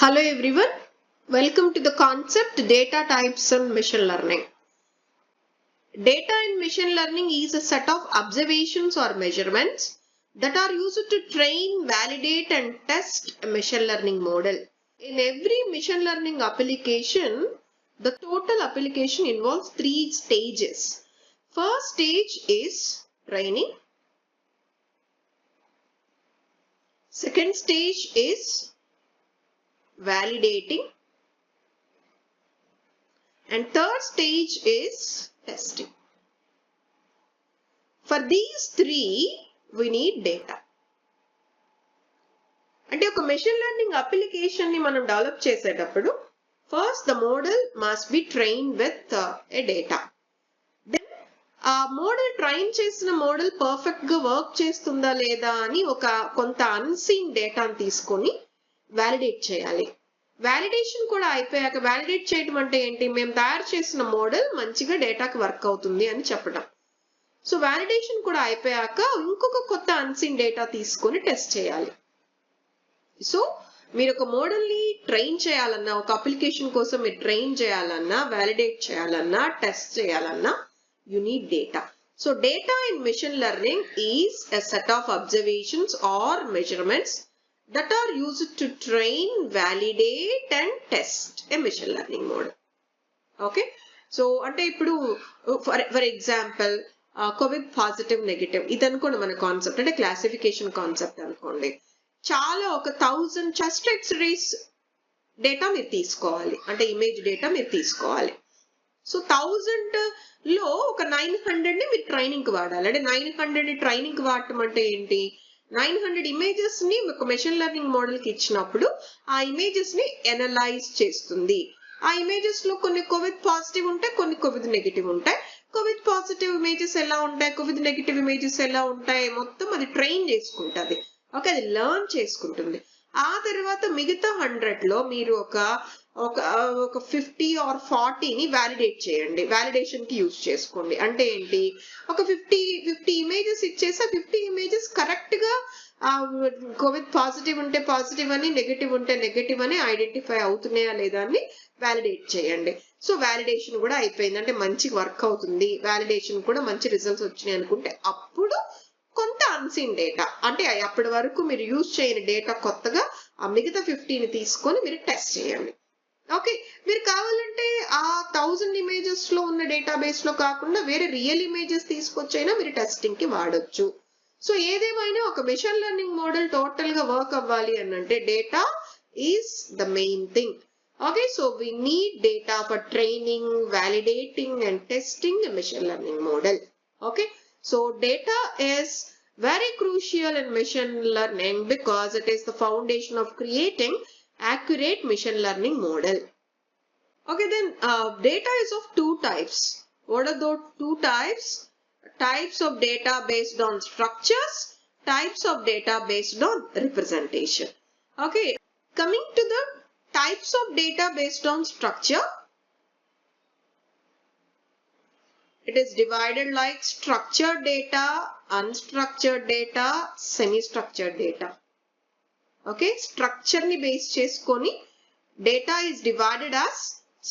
Hello everyone, welcome to the concept data types and machine learning. Data in machine learning is a set of observations or measurements that are used to train, validate and test a machine learning model. In every machine learning application, the total application involves three stages. First stage is training. Second stage is validating, and third stage is testing. For these three, we need data. అంటే ఒక machine learning application ని మనం develop చేసేటప్పుడు first the model must be train with a data. Then ఆ model train చేసిన model perfect గా work చేస్తుందా లేదా అని కొంత అన్సీన్ డేటాను తీసుకొని వ్యాలిడేట్ చేయాలి. వ్యాలిడేషన్ కూడా అయిపోయాక, వ్యాలిడేట్ చేయడం అంటే ఏంటి, మేము తయారు చేసిన మోడల్ మంచిగా డేటాకి వర్క్ అవుతుంది అని చెప్పడం. సో వ్యాలిడేషన్ కూడా అయిపోయాక ఇంకొక కొత్త అన్సీన్ డేటా తీసుకొని టెస్ట్ చేయాలి. సో మీరు ఒక మోడల్ ని ట్రైన్ చేయాలన్నా, ఒక అప్లికేషన్ కోసం మీరు ట్రైన్ చేయాలన్నా, వ్యాలిడేట్ చేయాలన్నా, టెస్ట్ చేయాలన్నా you need data. So data in machine learning is a set of observations or measurements that are used to train, validate and test a machine learning model. Okay, so అంటే ఇప్పుడు for example Covid positive negative ఇది అనుకోండి మన concept, అంటే classification concept అనుకోండి. చాలా ఒక 1000 chest X-rays data మీరు తీసుకోవాలి, అంటే ఇమేజ్ డేటా మీరు తీసుకోవాలి. సో 1000 లో ఒక 900 ని మీరు ట్రైనింగ్ కి వాడాలి. అంటే 900 ట్రైనింగ్ కి వాడటం అంటే ఏంటి, 900 ఇమేజెస్ ని ఒక మెషిన్ లెర్నింగ్ మోడల్ కి ఇచ్చినప్పుడు ఆ ఇమేజెస్ ని ఎనలైజ్ చేస్తుంది. ఆ ఇమేజెస్ లో కొన్ని కోవిడ్ పాజిటివ్ ఉంటాయి, కొన్ని కోవిడ్ నెగిటివ్ ఉంటాయి. కోవిడ్ పాజిటివ్ ఇమేజెస్ ఎలా ఉంటాయి, కోవిడ్ నెగిటివ్ ఇమేజెస్ ఎలా ఉంటాయి, మొత్తం అది ట్రైన్ చేసుకుంటుంది. ఓకే, అది లెర్న్ చేసుకుంటుంది. ఆ తర్వాత మిగతా 100 లో మీరు ఒక 50 or 40 ని వ్యాలిడేట్ చేయండి, వ్యాలిడేషన్ కి యూజ్ చేసుకోండి. అంటే ఏంటి, ఒక 50 ఇమేజెస్ ఇచ్చేసి 50 ఇమేజెస్ కరెక్ట్ గా కోవిడ్ పాజిటివ్ ఉంటే పాజిటివ్ అని, నెగటివ్ ఉంటే నెగటివ్ అని ఐడెంటిఫై అవుతున్నాయా లేదా అని వ్యాలిడేట్ చేయండి. సో వ్యాలిడేషన్ కూడా అయిపోయింది, అంటే మంచి వర్క్ అవుతుంది, వ్యాలిడేషన్ కూడా మంచి రిజల్ట్స్ వచ్చినాయి అనుకుంటే అప్పుడు కొంత అన్సీన్ డేటా, అంటే అప్పటి వరకు మీరు యూజ్ చేయని డేటా కొత్తగా ఆ మిగతా 50ని తీసుకొని మీరు టెస్ట్ చేయండి. ఓకే, మీరు కావాలంటే ఆ 1000 ఇమేజెస్ లో ఉన్న డేటాబేస్ లో కాకుండా వేరే రియల్ ఇమేజెస్ తీసుకొచ్చైనా మీరు టెస్టింగ్ కి వాడొచ్చు. సో ఏదేమైనా ఒక మెషిన్ లెర్నింగ్ మోడల్ టోటల్ గా వర్క్ అవ్వాలి అని అంటే data is the main thing. Okay, so we need data for training, validating and testing a machine learning model. Okay, so data is very crucial in machine learning because it is the foundation of creating accurate machine learning model. Okay, then data is of two types. What are those two types? Types of data based on structures, types of data based on representation. Okay, coming to the types of data based on structure, it is divided like structured data, unstructured data, semi-structured data. Okay, structure ni base cheskoni data is divided as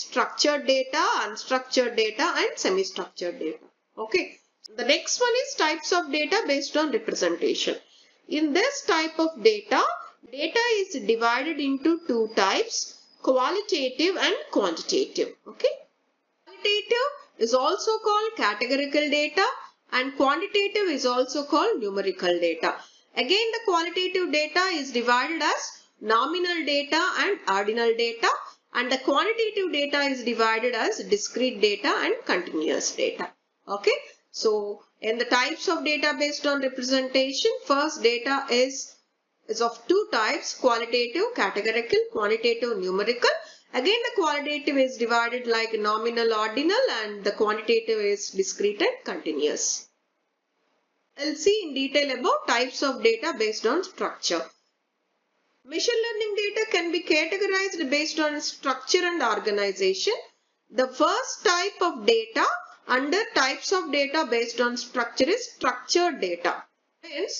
structured data, unstructured data and semi-structured data. Okay, the next one is types of data based on representation. In this type of data is divided into two types, qualitative and quantitative. Okay, qualitative is also called categorical data and quantitative is also called numerical data. Again, the qualitative data is divided as nominal data and ordinal data, and the quantitative data is divided as discrete data and continuous data. Okay, so in the types of data based on representation, first data is of two types, qualitative, categorical, quantitative, numerical. Again, the qualitative is divided like nominal, ordinal, and the quantitative is discrete and continuous. I'll see in detail about types of data based on structure. Machine learning data can be categorized based on structure and organization. The first type of data under types of data based on structure is structured data. Hence,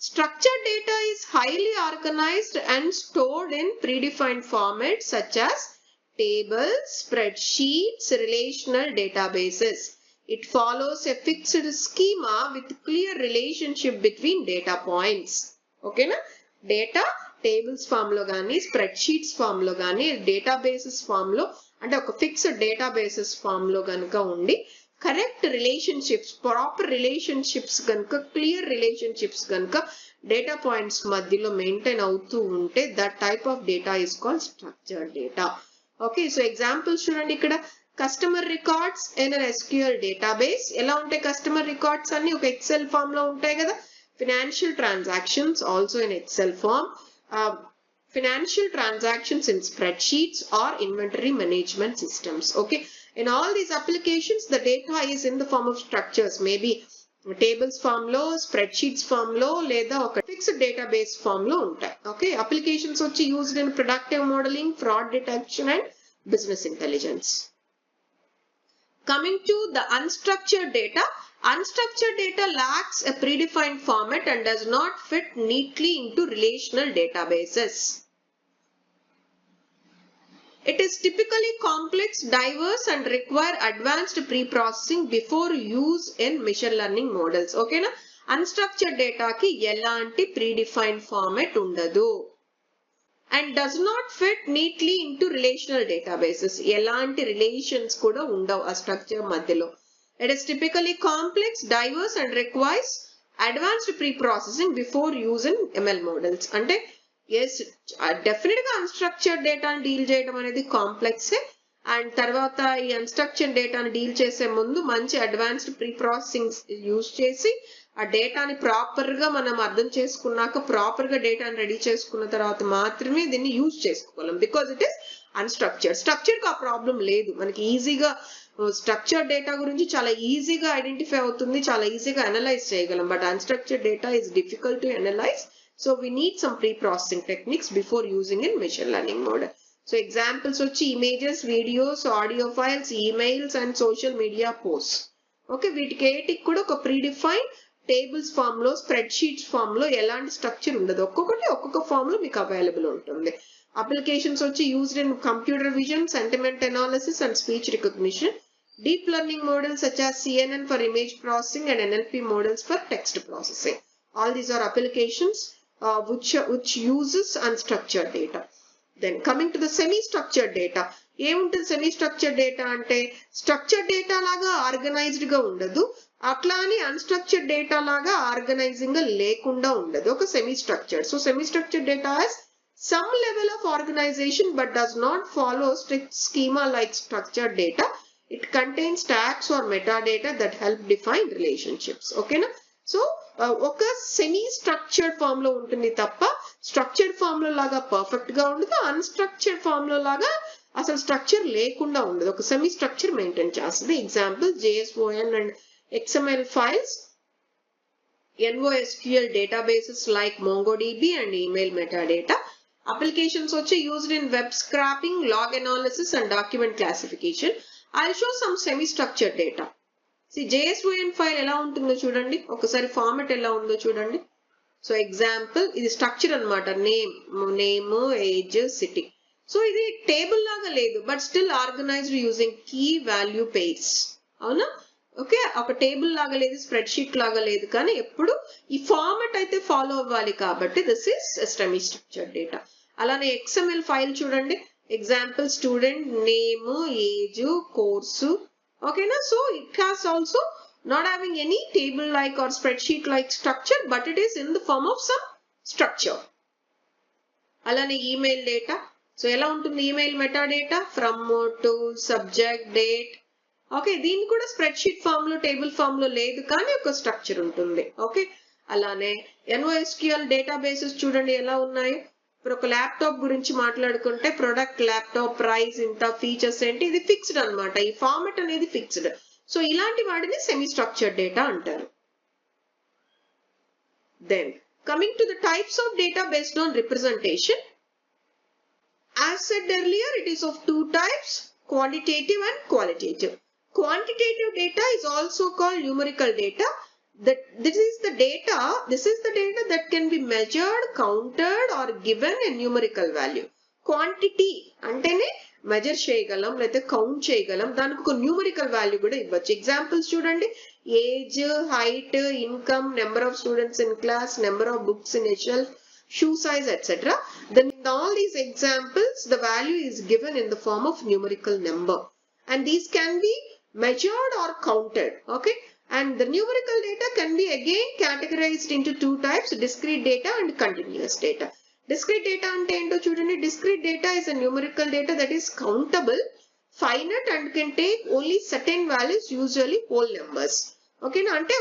Structured data is highly organized and stored in predefined formats such as tables, spreadsheets, relational databases. It follows a fixed schema with clear relationship between data points. Okay na? Data tables form lo gaani, spreadsheets form lo gaani, databases form lo ante oka fixed databases form lo ganuka undi correct relationships, proper relationships ganuka, clear relationships ganuka data points madhyalo maintain avutu unte, that type of data is called structured data. Okay, so examples chudandi ikkada customer records in an SQL database. Ela untayi customer records anni oka Excel form lo untayi kada. Financial transactions also in Excel form. Financial transactions in spreadsheets or inventory management systems. Okay, in all these applications the data is in the form of structures, maybe tables form lo, spreadsheets form lo, leda oka fixed database form lo untayi. Okay, applications vachi used in predictive modeling, fraud detection and business intelligence. Coming to the unstructured data. Unstructured data lacks a predefined format and does not fit neatly into relational databases. It is typically complex, diverse and require advanced pre-processing before use in machine learning models. Okay na? Unstructured data ki elanti predefined format undadu and does not fit neatly into relational databases. Elanti relations kuda undavu a structure madhyalo. It is typically complex, diverse and requires advanced pre-processing before use in ML models. Ante yes, definitely unstructured data ni deal cheyadam anedi complex and tarvata ee unstructured data ni deal chese mundu manchi advanced pre-processing use chesi ఆ డేటాని proper గా మనం అర్థం చేసుకున్నాక proper గా డేటాని ready చేసుకున్న తర్వాత మాత్రమే దీన్ని యూజ్ చేసుకోగలం. Because it is unstructured. Structured గా ప్రాబ్లం లేదు, మనకి ఈజీగా స్ట్రక్చర్డ్ డేటా గురించి చాలా ఈజీగా ఐడెంటిఫై అవుతుంది, చాలా ఈజీగా అనలైజ్ చేయగలం. But unstructured data is difficult to analyse. So we need some preprocessing techniques before using in machine learning model. So examples వచ్చి images, videos, audio files, emails and social media post. Okay, వీటికి ఏటికి కూడా ఒక predefine tables form లో, spreadsheets form లో ఎలాంటి structure ఉండదు. ఒక్కొక్కటి ఒక్కొక్క ఫామ్ లో మీకు అవైలబుల్ ఉంటుంది. అప్లికేషన్స్ వచ్చి used in computer vision, sentiment analysis and speech recognition, deep learning models such as CNN for image processing and NLP models for text processing. All these are applications which uses unstructured data. Then coming to the semi-structured data. ఏముంటుంది semi-structured data అంటే structured data లాగా organised గా ఉండదు, అట్లా అని unstructured data లాగా organising గా లేకుండా ఉండదు, ఒక semi-structured. So semi-structured data has some level of organization but does not follow strict schema like structured data. It contains tags or metadata that help define relationships. Okay na? So oka semi structured form lo untundi tappa structured form lo laga perfect ga undadu, unstructured form lo laga asalu structure lekunda undadu, oka semi structure maintain chestadi. Example JSON and XML files, NoSQL databases like MongoDB and email metadata. Applications also used in web scraping, log analysis and document classification. I'll show some semi-structured data. See, JSON file ఎలా ఉంటుందో చూడండి, ఒకసారి format ఎలా ఉందో చూడండి. So example ఇది structure అన్నమాట, name, age, city. So ఇది టేబుల్ లాగా లేదు, but still organised using key value pairs. అవునా? ఓకే, ఒక టేబుల్ లాగా లేదు, స్ప్రెడ్ షీట్ లాగా లేదు, కానీ ఎప్పుడు ఈ ఫార్మాట్ అయితే ఫాలో అవ్వాలి కాబట్టి దిస్ ఇస్ semi-structured data. అలానే XML ఫైల్ చూడండి. Example student name, age, course. Okay na? So it has also not having any table like or spreadsheet like structure, but it is in the form of some structure. Alane email data. So ela untundi email metadata, from, to, subject, date. Okay, దీని కూడా spreadsheet form లో, table form లో లేదు, కానీ ఒక structure ఉంటుంది. Okay, అలానే NoSQL databases చూడండి ఎలా ఉన్నాయో. ఇప్పుడు ఒక ల్యాప్టాప్ గురించి మాట్లాడుకుంటే ప్రొడక్ట్, ల్యాప్టాప్, ప్రైస్, ఇంత, ఫీచర్స్ ఏంటి, ఇది ఫిక్స్డ్ అన్నమాట, ఈ ఫార్మాట్ అనేది ఫిక్స్డ్. సో ఇలాంటి వాటిని సెమీ స్ట్రక్చర్డ్ డేటా అంటారు. Then coming to the types of data based on representation. As said earlier, it is of 2 types, quantitative and qualitative. Quantitative data is also called numerical data. this is the data that can be measured, counted or given a numerical value. Quantity అంటేనే measure చేయగలం లేదా count చేయగలం, దానికి ఒక numerical value కూడా ఇవ్వచ్చు. Examples చూడండి, age, height, income, number of students in class, number of books in a shelf, shoe size, etc. Then in all these examples, the value is given in the form of numerical number, and these can be measured or counted. Okay, and the numerical data can be again categorized into two types: discrete data and continuous data. Discrete data ante ento chudandi. Discrete data is a numerical data that is countable, finite and can take only certain values, usually whole numbers. ఓకేనా, అంటే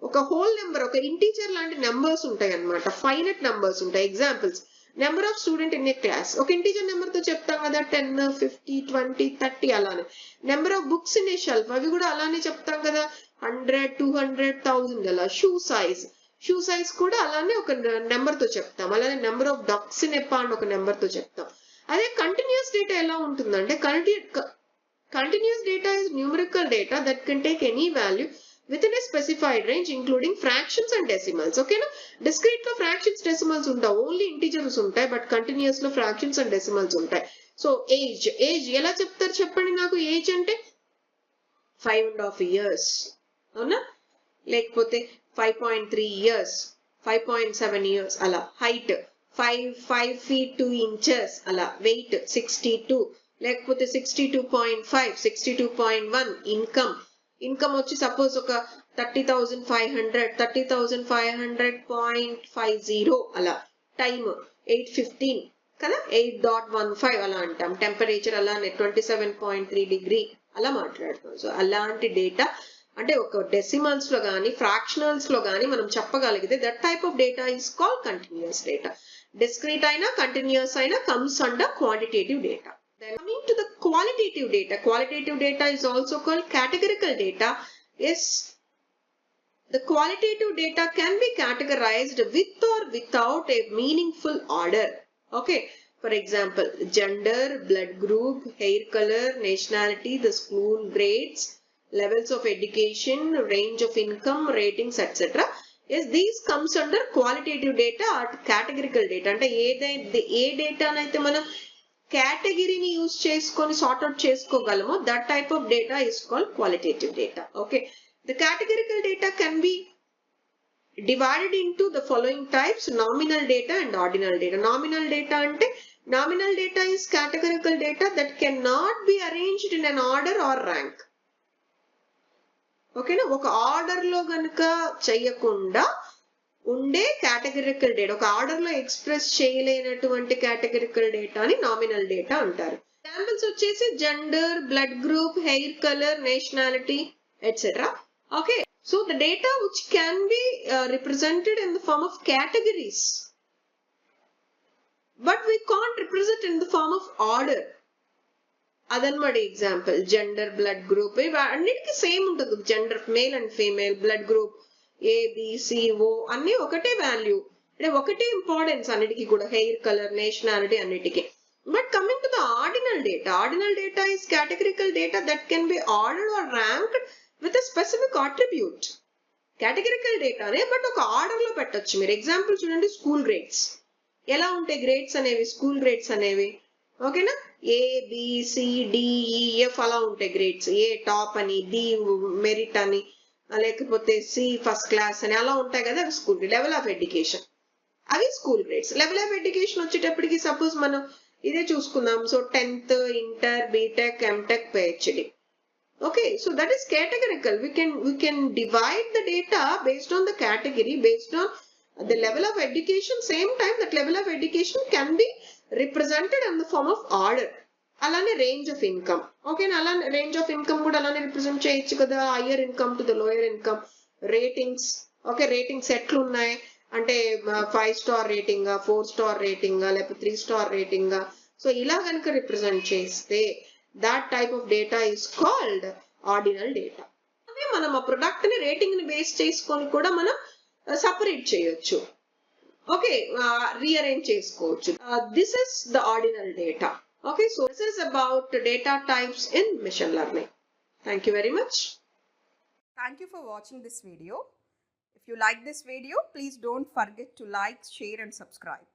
ఒక whole number, ఒక integer లాంటి numbers ఉంటాయి అన్నమాట, finite numbers ఉంటాయి. Examples, number of student in a class ఒక integer number తో చెప్తాం కదా, 10, 50, 20, 30 అలానే. Number of books in a shelf అవి కూడా అలానే చెప్తాం కదా, 100, 200, 1000 అలా. షూ సైజ్ కూడా అలానే ఒక నెంబర్ తో చెప్తాం. అలానే number of ducks in a pond ఒక నెంబర్ తో చెప్తాం. అదే కంటిన్యూస్ డేటా ఎలా ఉంటుందంటే, continuous data is numerical data that can take any value within a specified range including fractions and decimals. Okay na, discrete lo fractions decimals unta, only integers untai, but continuous lo fractions and decimals untai. So age ela cheptaru cheppandi naku. Age ante 5.5 years avuna, lekapothe 5.3 years, 5.7 years ala. Height 5 feet 2 inches ala. Weight 62, lekapothe 62.5, 62.1. Income వచ్చి suppose ఒక 30,500.50 అలా. Time 8:15 కదా, 8.15 అలా అంటాం. Temperature అలానే 27.3 degree అలా మాట్లాడతాం. So అలాంటి డేటా అంటే ఒక డెసిమల్స్ లో గానీ ఫ్రాక్షనల్స్ లో గానీ మనం చెప్పగలిగితే that type of data is called continuous data. Discrete అయినా కంటిన్యూస్ అయినా comes under quantitative data. Then coming to the qualitative data is also called categorical data. Yes, the qualitative data can be categorized with or without a meaningful order. Okay, for example, gender, blood group, hair color, nationality, the school grades, levels of education, range of income, ratings, etc. Yes, these comes under qualitative data or categorical data. అంటే ఏ data అయితే మనం కేటగిరీని use చేసుకొని sort out చేసుకోగలమో that type of data is called qualitative data. Okay, the categorical data can be divided into the following types: nominal data and ordinal data. Nominal data అంటే, nominal data is categorical data that can not be arranged in an order or rank. ఓకేనా, ఒక order లో గనుక చెయ్యకుండా ఉండే categorical data, ఒక order లో express చేయలేనటువంటి కేటగిరికల్ డేటాని నామినల్ డేటా అంటారు. ఎగ్జాంపుల్స్ వచ్చేసి gender, blood group, hair colour, nationality, etcetera. Okay, so the data which can be represented in the form of categories, but we can't represent in the form of order. అదనమాట example. Gender, blood group ఇవి అన్నిటికీ same ఉంటుంది. Gender male and female, blood group ABCO అన్ని ఒకటే value, అంటే ఒకటే importance అన్నిటికీ కూడా, హెయిర్ కలర్, నేషనాలిటీ అన్నిటికీ. But coming to the ordinal data is categorical data that can be ordered or ranked with a specific attribute. Categorical డేటానే but ఒక order లో పెట్టొచ్చు మీరు. ఎగ్జాంపుల్ చూడండి, స్కూల్ గ్రేడ్స్ ఎలా ఉంటాయి, గ్రేడ్స్ అనేవి, స్కూల్ గ్రేడ్స్ అనేవి. ఓకేనా, ABCDEF అలా ఉంటాయి గ్రేడ్స్. A టాప్ అని, B మెరిట్ అని, లేకపోతే C ఫస్ట్ క్లాస్ అని అలా ఉంటాయి కదా, అవి స్కూల్ లెవెల్ ఆఫ్ ఎడ్యుకేషన్, అవి school grades. Level of education వచ్చేటప్పటికి సపోజ్ మనం ఇదే చూసుకుందాం. So 10th, inter, BTech, MTech, PhD. Okay, so that is categorical. we can divide the data based on the category, based on the level of education. Same time that level of education can be represented in the form of order. అలానే range of income. ఓకేనా, అలా range of income కూడా అలానే represent చేయొచ్చు కదా, higher income to the lower income. Ratings, okay, ratings ఎట్లున్నాయి అంటే 5 star rating, 4 star rating, లేకపోతే 3 స్టార్ రేటింగ్. సో ఇలా కనుక రిప్రజెంట్ చేస్తే that type of data is called ordinal data. అదే మనం ఆ ప్రొడక్ట్ ని రేటింగ్ ని బేస్ చేసుకొని కూడా మనం సపరేట్ చేయొచ్చు. ఓకే, రీఅరేంజ్ చేసుకోవచ్చు. This is the ordinal data. Okay, so this is about data types in machine learning. Thank you very much. Thank you for watching this video. you like this video, please don't forget to like, share and subscribe.